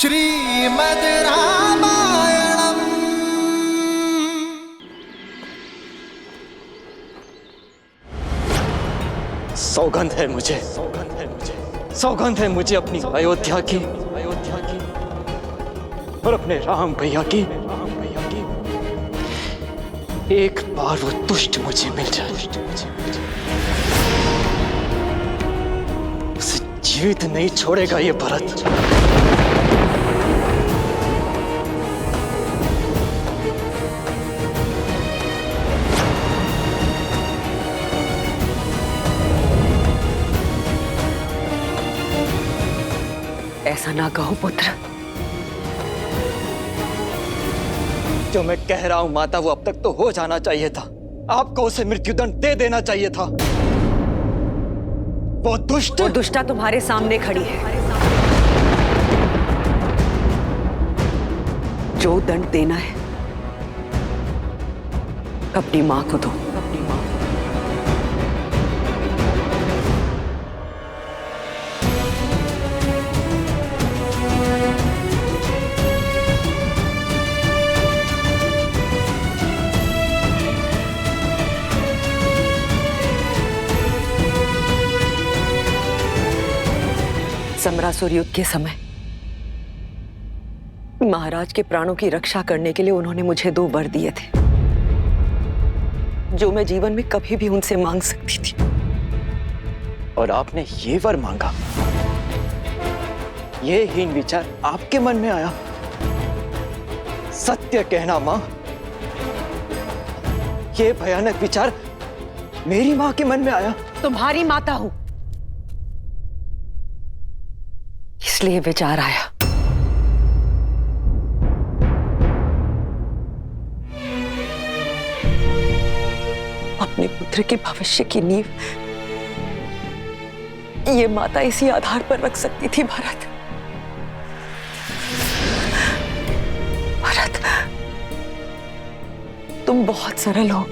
श्रीमद् रामायणम्। सौगंध है मुझे, सौगंध है मुझे अपनी अयोध्या की और अपने राम भैया की। एक बार वो दुष्ट मुझे मिल जाए, उसे जीवित नहीं छोड़ेगा ये भरत। ऐसा ना कहो पुत्र। जो मैं कह रहा हूं माता, वो अब तक तो हो जाना चाहिए था। आपको उसे मृत्युदंड दे देना चाहिए था। वो दुष्टा तुम्हारे सामने खड़ी है। जो दंड देना है अपनी मां को दो। समरासुर युद्ध के समय महाराज के प्राणों की रक्षा करने के लिए उन्होंने मुझे 2 वर दिए थे, जो मैं जीवन में कभी भी उनसे मांग सकती थी। और आपने ये वर मांगा? ये हीन विचार आपके मन में आया? सत्य कहना मां, ये भयानक विचार मेरी मां के मन में आया? तुम्हारी माता हूं, इसलिए विचार आया। अपने पुत्र के भविष्य की नींव ये माता इसी आधार पर रख सकती थी। भरत, भरत, तुम बहुत सरल हो,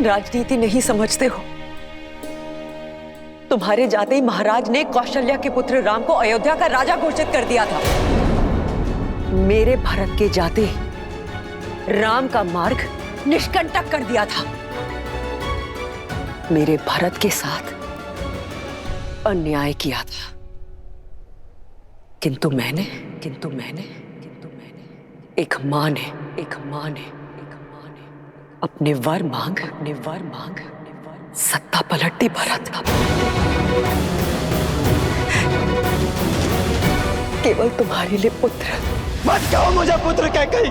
राजनीति नहीं समझते हो। तुम्हारे जाते ही महाराज ने कौशल्या के पुत्र राम को अयोध्या का राजा घोषित कर दिया था। मेरे भरत के जाते ही राम का मार्ग निष्कंटक कर दिया था। मेरे भरत के साथ अन्याय किया था, किंतु मैंने एक मां ने अपने वर मांग सत्ता पलट दी। भरत, केवल तुम्हारे लिए पुत्र। मत कहो मुझे पुत्र कह गई।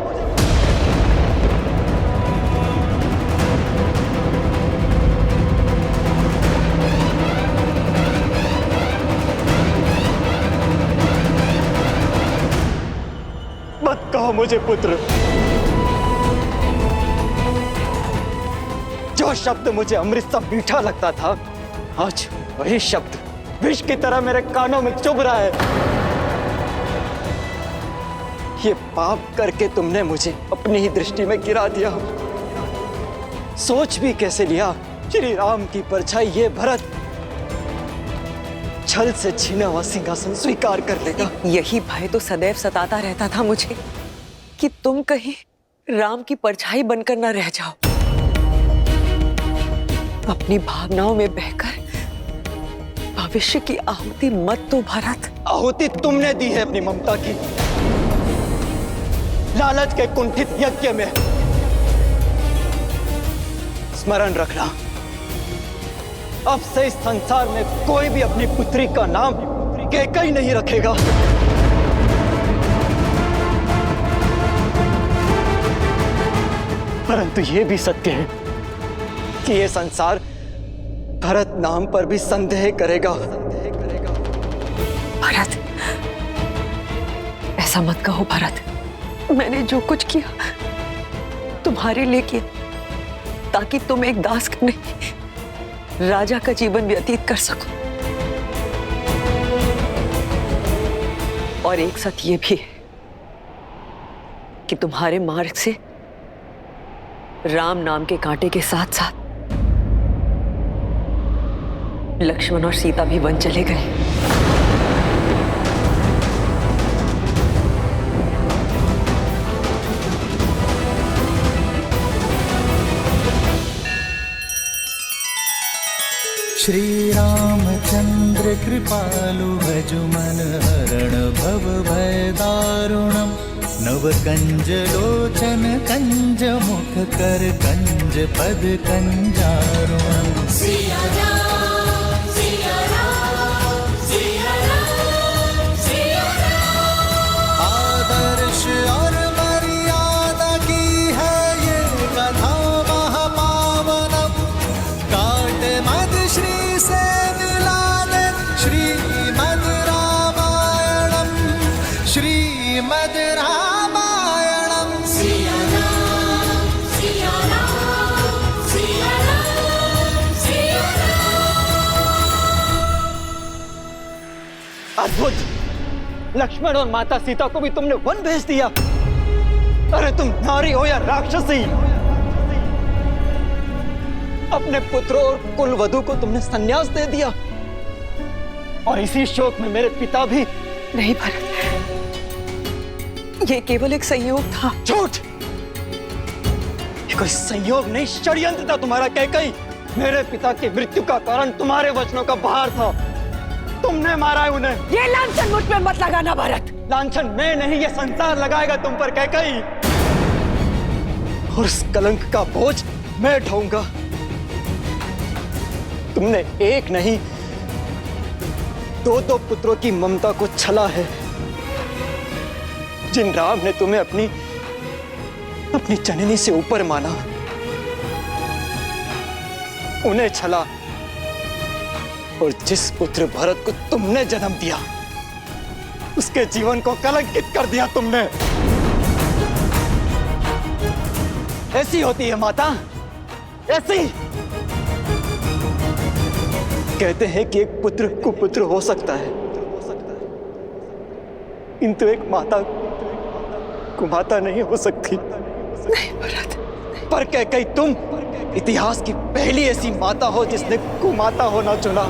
मत कहो मुझे पुत्र। जो शब्द मुझे अमृत सा मीठा लगता था, आज वही शब्द विष की तरह मेरे कानों में चुभ रहा है। ये पाप करके तुमने मुझे अपनी ही दृष्टि में गिरा दिया। सोच भी कैसे लिया श्री राम की परछाई ये भरत छल से छीना हुआ सिंहासन स्वीकार कर लेगा। यही भय तो सदैव सताता रहता था मुझे कि तुम कहीं राम की परछाई बनकर न रह जाओ। अपनी भावनाओं में बहकर भविष्य की आहुति मत दो भरत। आहुति तुमने दी है अपनी ममता की, लालच के कुंठित यज्ञ में। स्मरण रखना, अब से इस संसार में कोई भी अपनी पुत्री का नाम कैकई नहीं रखेगा। परंतु यह भी सत्य है कि यह संसार भरत नाम पर भी संदेह करेगा। भरत, ऐसा मत कहो भरत। मैंने जो कुछ किया तुम्हारे लिए किया, ताकि तुम एक दास का नहीं राजा का जीवन व्यतीत कर सको। और एक सत्य ये भी है कि तुम्हारे मार्ग से राम नाम के कांटे के साथ साथ लक्ष्मण और सीता भी वन चले गए। श्री रामचंद्र कृपालु भजुमन हरण भव भय दारुणम नव कंज लोचन कंज मुख कर कंज पद कंजारुणम। सिया राम सिया राम सिया राम सिया राम। आदर्श और मर्यादा की है ये कथा महापावनम काट मद श्री से मिला दे श्रीमद् रामायणम श्रीमद् रामायणम। सिया राम सिया राम सिया राम सिया राम। अद्भुत! लक्ष्मण और माता सीता को भी तुमने वन भेज दिया। अरे तुम नारी हो या राक्षसी, अपने पुत्रों और कुल वधु को तुमने संन्यास दे दिया। और इसी शोक में मेरे पिता भी। नहीं भरत, ये केवल एक संयोग था। झूठ! ये कोई संयोग नहीं, षड्यंत्र था तुम्हारा कैकई। मेरे पिता की मृत्यु का कारण तुम्हारे वचनों का भार था। तुमने मारा है उन्हें। ये लांछन मुझ पे मत लगाना भरत। लांछन मैं नहीं, ये संसार लगाएगा तुम पर कैकई। और उस कलंक का बोझ मैं ढोऊंगा। तुमने एक नहीं, दो पुत्रों की ममता को छला है। जिन राम ने तुम्हें अपनी जननी से ऊपर माना, उन्हें छला। और जिस पुत्र भरत को तुमने जन्म दिया, उसके जीवन को कलंकित कर दिया तुमने। ऐसी होती है माता, ऐसी। कहते हैं कि एक पुत्र कुपुत्र हो सकता है, किंतु एक माता कुमाता नहीं हो सकती। नहीं भरत। पर कैकई तुम इतिहास की पहली ऐसी माता हो जिसने कुमाता होना चुना।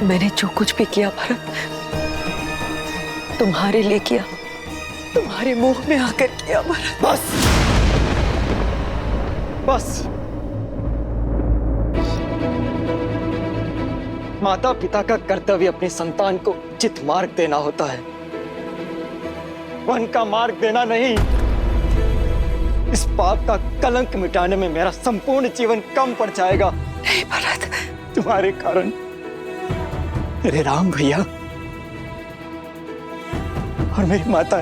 मैंने जो कुछ भी किया भरत, तुम्हारे लिए किया, तुम्हारे मुंह में आकर किया भरत। बस बस। माता पिता का कर्तव्य अपनी संतान को उचित मार्ग देना होता है, वन का मार्ग देना नहीं। इस पाप का कलंक मिटाने में मेरा संपूर्ण जीवन कम पड़ जाएगा। नहीं भरत। तुम्हारे कारण मेरे राम भैया और मेरी माता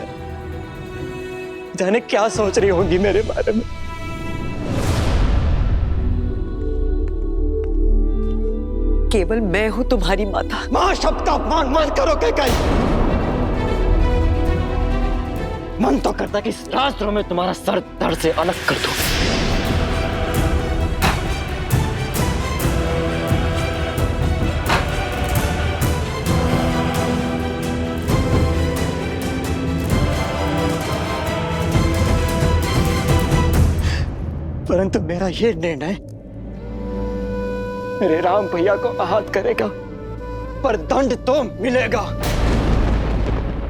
जाने क्या सोच रही होगी मेरे बारे में। केवल मैं हूं तुम्हारी माता। मां शब्द का अपमान मत करो कैकई। मन तो करता कि इस रास्त्रों में तुम्हारा सर धड़ से अलग कर दूं। परंतु मेरा यह निर्णय मेरे राम भैया को आहत करेगा, पर दंड तो मिलेगा।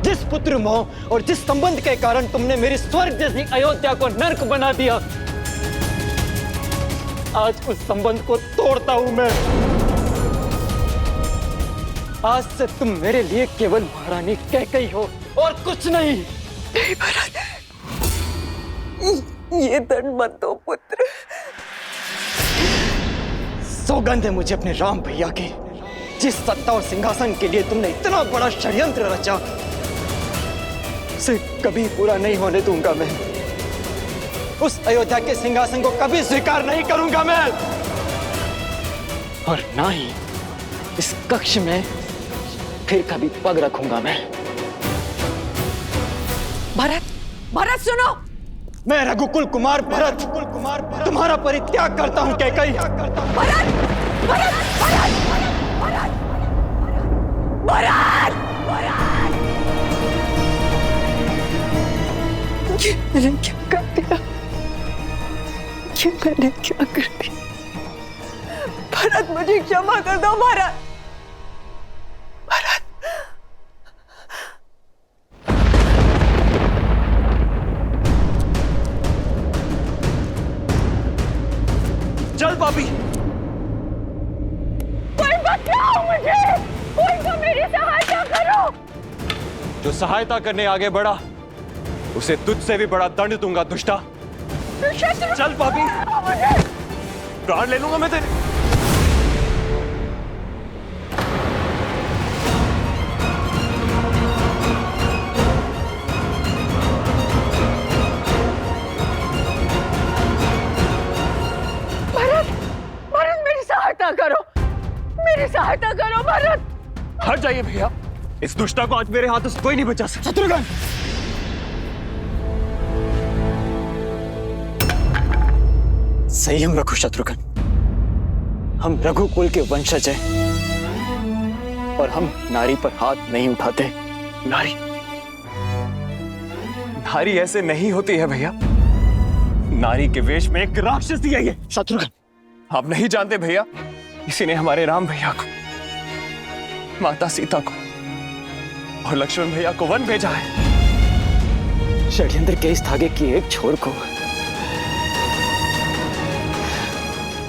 जिस पुत्र मोह और जिस संबंध के कारण तुमने मेरी स्वर्ग जैसी अयोध्या को नर्क बना दिया, आज उस संबंध को तोड़ता हूं मैं। आज से तुम मेरे लिए केवल महारानी कैकई हो और कुछ नहीं। नहीं भरत, ये दंड मत दो पुत्र। सौगंध है मुझे अपने राम भैया की। जिस सत्ता और सिंहासन के लिए तुमने इतना बड़ा षड्यंत्र रचा, उसे कभी पूरा नहीं होने दूंगा मैं। उस अयोध्या के सिंहासन को कभी स्वीकार नहीं करूंगा मैं। और ना ही इस कक्ष में फिर कभी पग रखूंगा मैं। भरत, भरत सुनो। मैं रघुकुल कुमार भरत तुम्हारा परित्याग करता हूं कैकई। भरत, भरत, भरत, भरत, भरत, भरत। ये मैंने क्या कर दिया? ये मैंने क्या कर दिया? भरत, मुझे क्षमा कर दो भरत। भरत, चल पापी। कोई बचाओ मुझे, कोई तो मेरी सहायता करो। जो सहायता करने आगे बढ़ा उसे तुझसे भी बड़ा दंड दूंगा दुष्टा। चल पापी, प्राण ले लूंगा मैं तेरे। भरत मेरी सहायता करो, मेरी सहायता करो भरत। हट जाइए भैया, इस दुष्टा को आज मेरे हाथों से कोई नहीं बचा सकता। शत्रुघ्न, संयम रखो शत्रुघ्न। हम रघुकुल के वंशज हैं और हम नारी पर हाथ नहीं उठाते। नारी ऐसे नहीं होती है भैया। नारी के वेश में एक राक्षसी है ये। शत्रुघ्न, आप नहीं जानते भैया, इसी ने हमारे राम भैया को, माता सीता को और लक्ष्मण भैया को वन भेजा है। षड्यंत्र के इस धागे की एक छोर को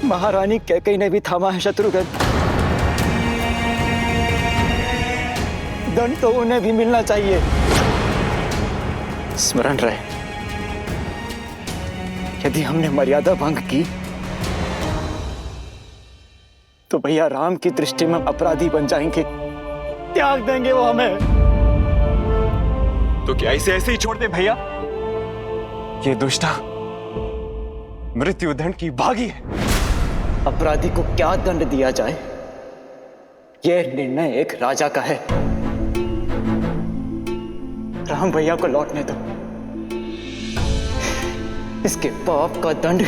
महारानी कैकेयी ने भी थामा है शत्रुघ्न। दंड तो उन्हें भी मिलना चाहिए। स्मरण रहे, यदि हमने मर्यादा भंग की तो भैया राम की दृष्टि में अपराधी बन जाएंगे, त्याग देंगे वो हमें। तो क्या इसे ऐसे ही छोड़ दे भैया? ये दुष्टा मृत्युदंड की भागी है। अपराधी को क्या दंड दिया जाए, यह निर्णय एक राजा का है। राम भैया को लौटने दो। इसके पाप का दंड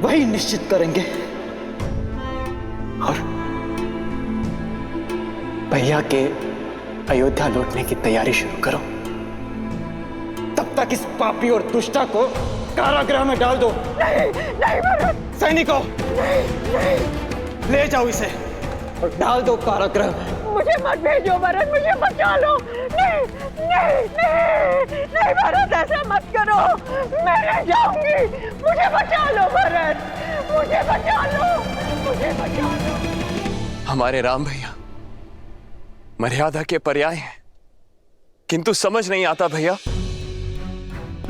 वही निश्चित करेंगे। और भैया के अयोध्या लौटने की तैयारी शुरू करो। तब तक इस पापी और दुष्टा को कारागृह में डाल दो। नहीं नहीं भरत, सैनिकों, ले जाओ इसे और डाल दो कारागृह में। मुझे मत भेजो भरत, मुझे बचा लो। नहीं नहीं नहीं नहीं भरत, ऐसा मत करो, मैं रह जाऊंगी। मुझे बचा लो भरत, मुझे बचा लो, मुझे बचा लो। हमारे राम भैया मर्यादा के पर्याय हैं, किंतु समझ नहीं आता भैया,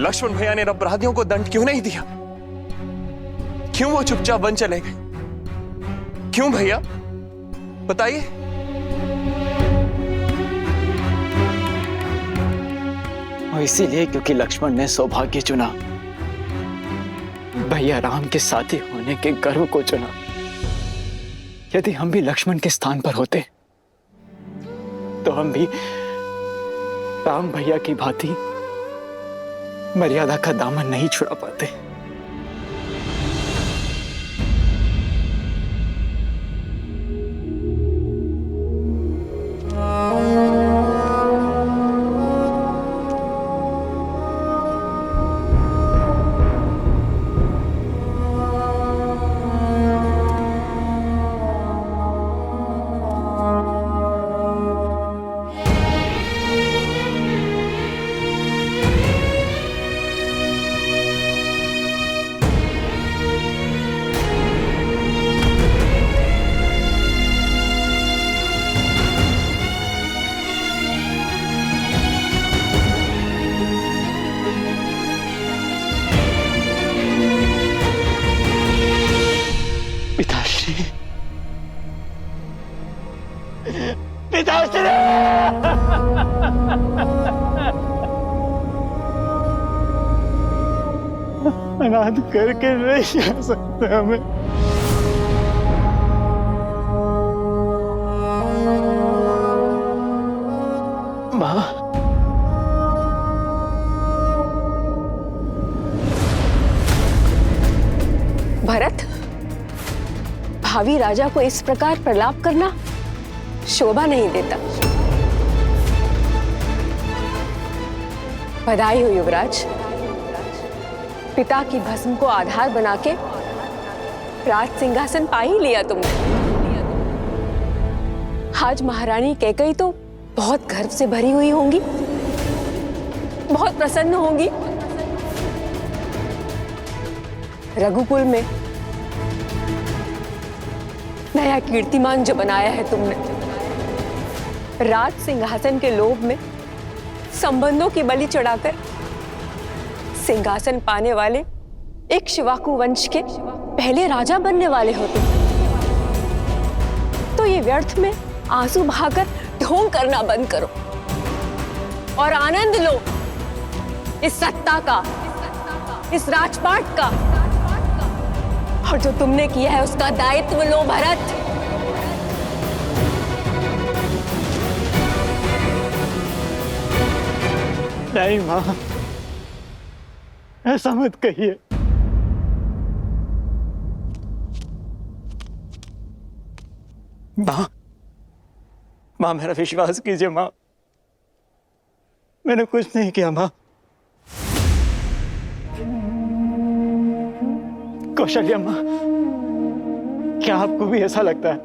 लक्ष्मण भैया ने अपराधियों को दंड क्यों नहीं दिया? क्यों वो चुपचाप वन चले गए? क्यों भैया बताइए। और इसीलिए क्योंकि लक्ष्मण ने सौभाग्य चुना, भैया राम के साथी होने के गर्व को चुना। यदि हम भी लक्ष्मण के स्थान पर होते तो हम भी राम भैया की भांति मर्यादा का दामन नहीं छुड़ा पाते। पिताश्री, अनाथ करके नहीं आ सकते हमें। माँ, भरत, भावी राजा को इस प्रकार प्रलाप करना शोभा नहीं देता। बधाई हो युवराज, पिता की भस्म को आधार बना के राज सिंहासन पा ही लिया तुमने। आज महारानी कैकेयी तो बहुत गर्व से भरी हुई होंगी, बहुत प्रसन्न होंगी। रघुकुल में नया कीर्तिमान जो बनाया है तुमने, राज सिंहासन के लोभ में संबंधों की बलि चढ़ाकर सिंहासन पाने वाले एक शिवाकू वंश के पहले राजा बनने वाले हो तुम। तो ये व्यर्थ में आंसू बहाकर ढोंग करना बंद करो और आनंद लो इस सत्ता का, इस राजपाट का, और जो तुमने किया है उसका दायित्व लो भरत। नहीं माँ, ऐसा मत कहिए। माँ, माँ मेरा विश्वास कीजिए माँ, मैंने कुछ नहीं किया माँ। कौशल्या माँ, क्या आपको भी ऐसा लगता है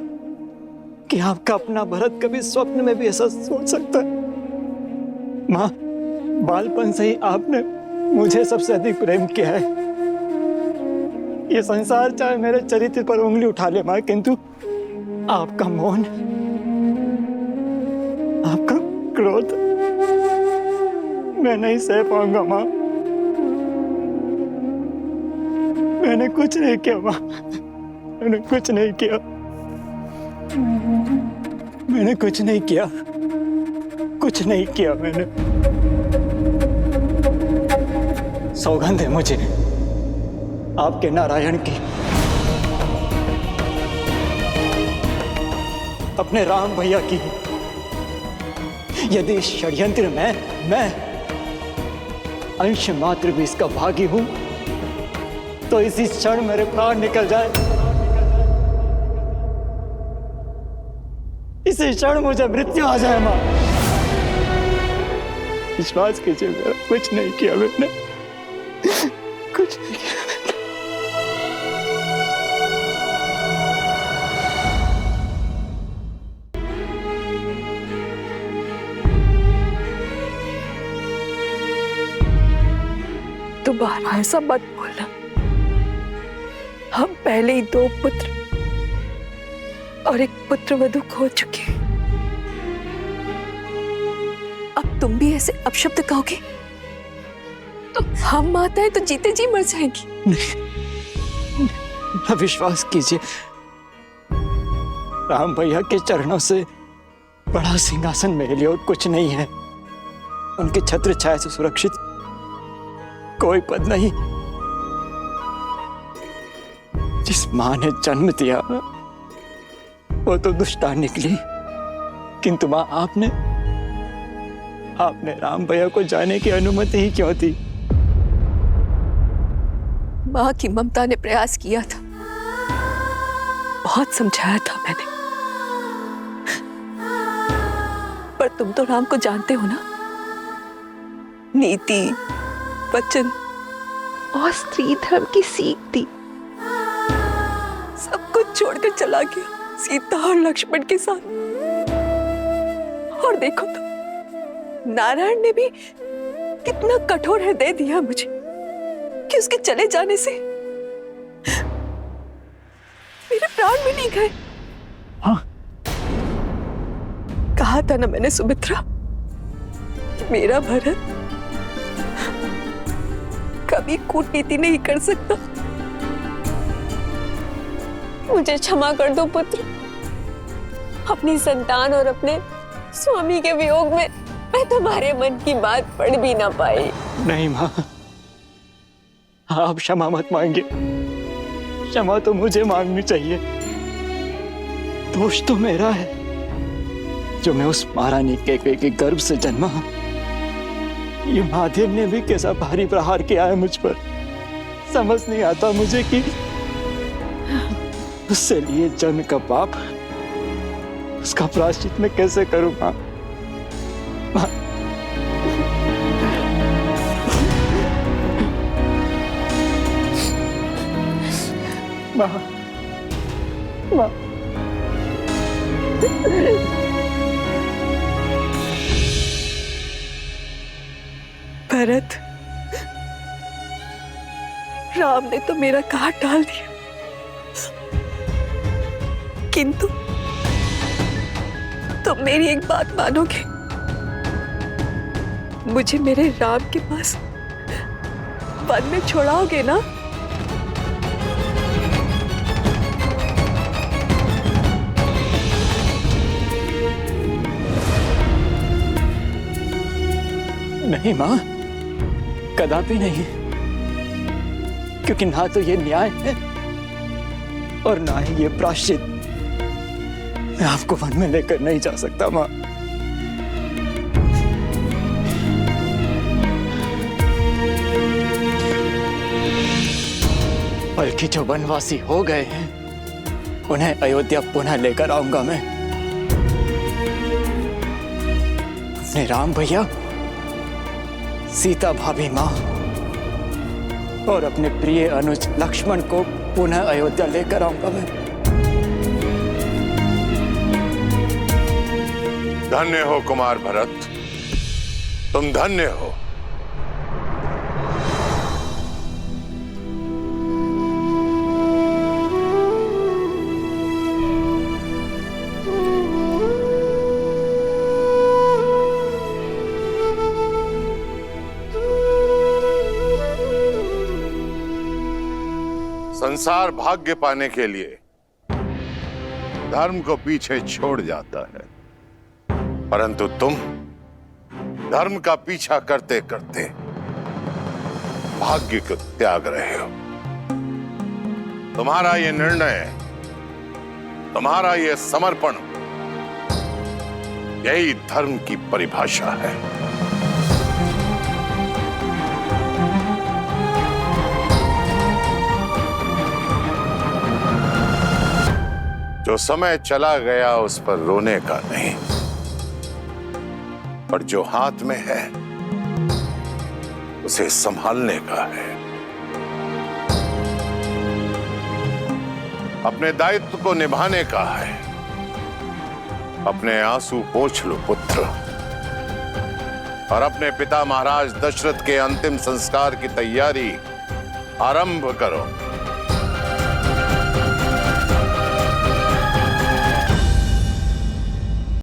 कि आपका अपना भरत कभी स्वप्न में भी ऐसा सोच सकता है? माँ, बालपन से ही आपने मुझे सबसे अधिक प्रेम किया है। ये संसार चाहे मेरे चरित्र पर उंगली उठा ले माँ, किंतु आपका मौन, आपका क्रोध मैं नहीं सह पाऊंगा माँ। मैंने कुछ नहीं किया माँ, मैंने कुछ नहीं किया, मैंने कुछ नहीं किया, कुछ नहीं किया मैंने। सौगंध है मुझे आपके नारायण की, अपने राम भैया की। यदि इस षड्यंत्र में मैं अंश मात्र भी इसका भागी हूं तो इसी क्षण मेरे प्राण निकल जाए, इसी क्षण मुझे मृत्यु आ जाए मां। विश्वास कीजिए, मेरा कुछ नहीं किया मैंने, कुछ नहीं किया। दोबारा ऐसा मत बोलना। हम पहले ही 2 पुत्र और एक पुत्रवधू खो चुके हैं। अब तुम भी ऐसे अपशब्द कहोगे तो हम माताएं तो जीते जी मर जाएंगी। नहीं, विश्वास कीजिए, राम भैया के चरणों से बड़ा सिंहासन मेरे लिए और कुछ नहीं है। उनके छत्र छाया से सुरक्षित कोई पद नहीं। जिस मां ने जन्म दिया वो तो दुष्टा निकली, किंतु मां आपने राम भैया को जाने की अनुमति ही क्यों दी? मां की ममता ने प्रयास किया था, बहुत समझाया था मैंने, पर तुम तो राम को जानते हो ना। नीति, वचन और स्त्री धर्म की सीख दी, सब कुछ छोड़कर चला गया सीता और लक्ष्मण के साथ। और देखो तो नारायण ने भी कितना कठोर हृदय दिया मुझे कि उसके चले जाने से मेरे प्राण भी नहीं गए। हाँ, कहा था ना मैंने सुमित्रा, मेरा भरत कभी कूटनीति नहीं कर सकता। मुझे क्षमा कर दो पुत्र, अपनी संतान और अपने स्वामी के वियोग में मैं तुम्हारे मन की बात पढ़ भी ना पाई। नहीं मां, आप क्षमा मत मांगिए, क्षमा तो मुझे मांगनी चाहिए। दोष तो मेरा है जो मैं उस महारानी के गर्भ से जन्मा। ये महादेव ने भी कैसा भारी प्रहार किया है मुझ पर, समझ नहीं आता मुझे कि उससे लिए जन्म का पाप, उसका प्रायश्चित मैं कैसे करूं मां? मां, मां, भरत, राम ने तो मेरा कहा टाल दिया किंतु तुम मेरी एक बात मानोगे? मुझे मेरे राम के पास वन में छोड़ाओगे ना? नहीं माँ, कदापि नहीं। क्योंकि ना तो ये न्याय है और ना ही ये प्रायश्चित। मैं आपको वन में लेकर नहीं जा सकता माँ। बल्कि जो वनवासी हो गए हैं उन्हें अयोध्या पुनः लेकर आऊंगा मैं। अपने राम भैया, सीता भाभी माँ और अपने प्रिय अनुज लक्ष्मण को पुनः अयोध्या लेकर आऊंगा मैं। धन्य हो कुमार भरत, तुम धन्य हो। संसार भाग्य पाने के लिए धर्म को पीछे छोड़ जाता है, परंतु तुम धर्म का पीछा करते करते भाग्य को त्याग रहे हो। तुम्हारा ये निर्णय, तुम्हारा ये समर्पण, यही धर्म की परिभाषा है। जो समय चला गया उस पर रोने का नहीं, पर जो हाथ में है उसे संभालने का है। अपने दायित्व को निभाने का है। अपने आंसू पोंछ लो पुत्र, और अपने पिता महाराज दशरथ के अंतिम संस्कार की तैयारी आरंभ करो।